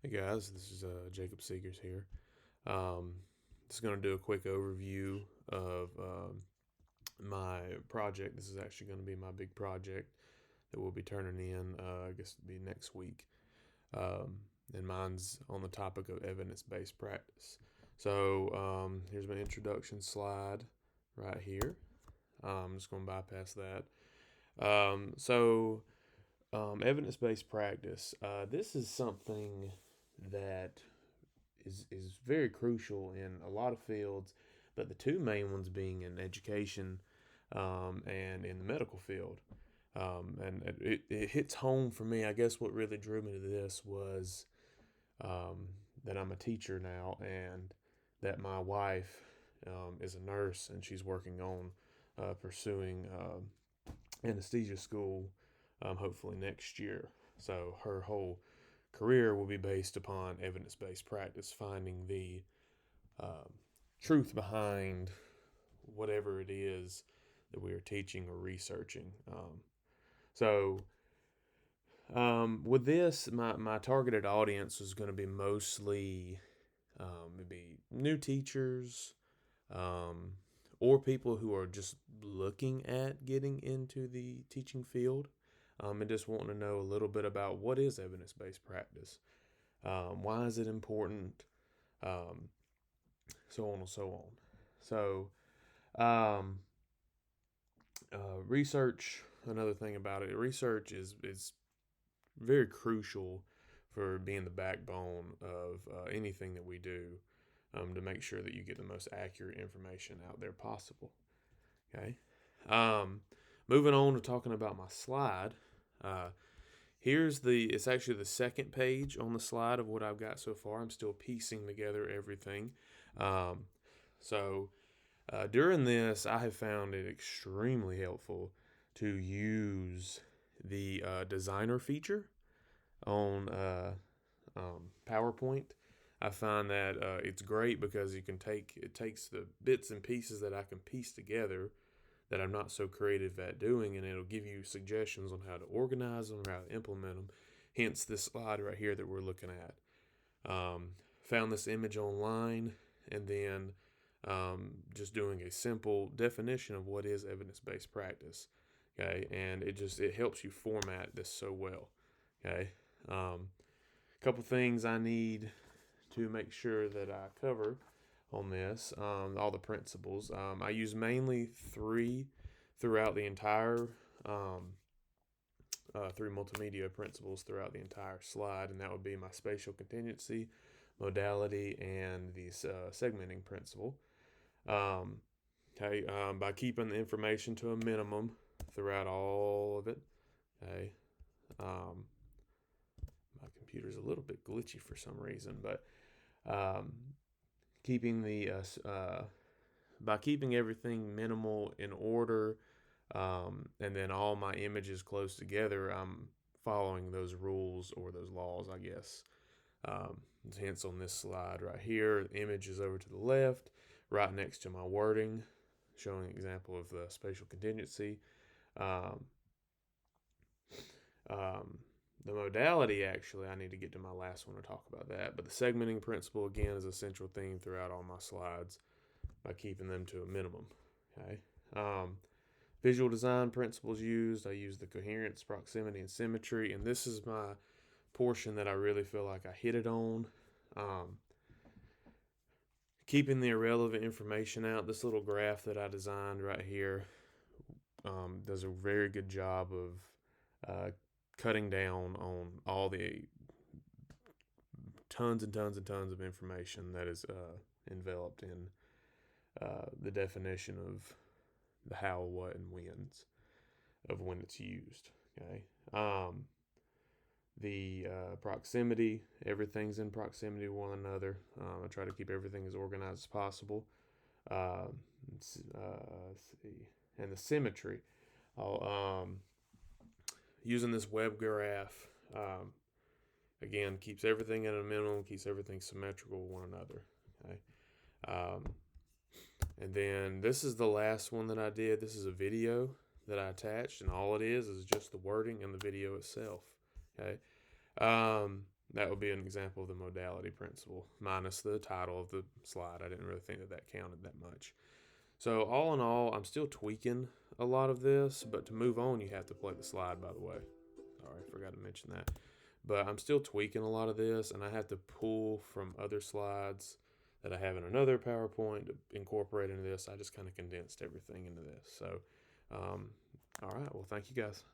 Hey guys, this is Jacob Seegers here. Um, just going to do a quick overview of my project. This is actually going to be my big project that we'll be turning in, I guess it'll be next week. Um, and mine's on the topic of evidence based practice. So here's my introduction slide right here. I'm just going to bypass that. Evidence based practice. This is something that is very crucial in a lot of fields, but the two main ones being in education and in the medical field. And it hits home for me. I guess what really drew me to this was that I'm a teacher now, and that my wife is a nurse, and she's working on pursuing anesthesia school, hopefully next year. So her whole career will be based upon evidence based practice, finding the um, truth behind whatever it is that we are teaching or researching. With this, my targeted audience is going to be mostly maybe new teachers um, or people who are just looking at getting into the teaching field and just wanting to know a little bit about what is evidence based practice, why is it important, um, so on and so on. So, um, research. Another thing about it, research is very crucial for being the backbone of anything that we do to make sure that you get the most accurate information out there possible. Okay. Um, Moving on to talking about my slide. Uh, it's actually the second page on the slide of what I've got so far. I'm still piecing together everything. Um, so during this, I have found it extremely helpful to use the designer feature on PowerPoint. I find that it's great because it takes the bits and pieces that I can piece together that I'm not so creative at doing, and it'll give you suggestions on how to organize them or how to implement them. Hence this slide right here that we're looking at. Found this image online, and then just doing a simple definition of what is evidence-based practice. Okay, and it helps you format this so well. Okay, a couple things I need to make sure that I cover on this, all the principles. I use mainly three throughout the entire three multimedia principles throughout the entire slide, and that would be my spatial contingency, modality, and the segmenting principle. Um, by keeping the information to a minimum throughout all of it. Okay, um, my computer's a little bit glitchy for some reason, but um, keeping the by keeping everything minimal in order, and then all my images close together, I'm following those rules or those laws, I guess. Hence, on this slide right here, the image is over to the left, right next to my wording, showing an example of the spatial contingency. Um, um, the modality, actually, I need to get to my last one to talk about that. But the segmenting principle, again, is a central theme throughout all my slides by keeping them to a minimum. Okay. Um, Visual design principles used. I use the coherence, proximity, and symmetry. And this is my portion that I really feel like I hit it on. Um, Keeping the irrelevant information out. This little graph that I designed right here does a very good job of cutting down on all the tons and tons and tons of information that is enveloped in the definition of the how, what, and whens of when it's used. Okay. The proximity, everything's in proximity to one another. I try to keep everything as organized as possible. Let's see. And the symmetry. I'll, using this web graph, again, keeps everything at a minimum, keeps everything symmetrical with one another. Okay. Um, and then this is the last one that I did. This is a video that I attached, and all it is just the wording and the video itself. Okay. that would be an example of the modality principle, minus the title of the slide. I didn't really think that counted that much. So all in all, I'm still tweaking a lot of this, but to move on, you have to play the slide, by the way. Sorry, I forgot to mention that. But I'm still tweaking a lot of this, and I have to pull from other slides that I have in another PowerPoint to incorporate into this. I just kind of condensed everything into this. So, all right, well, thank you guys.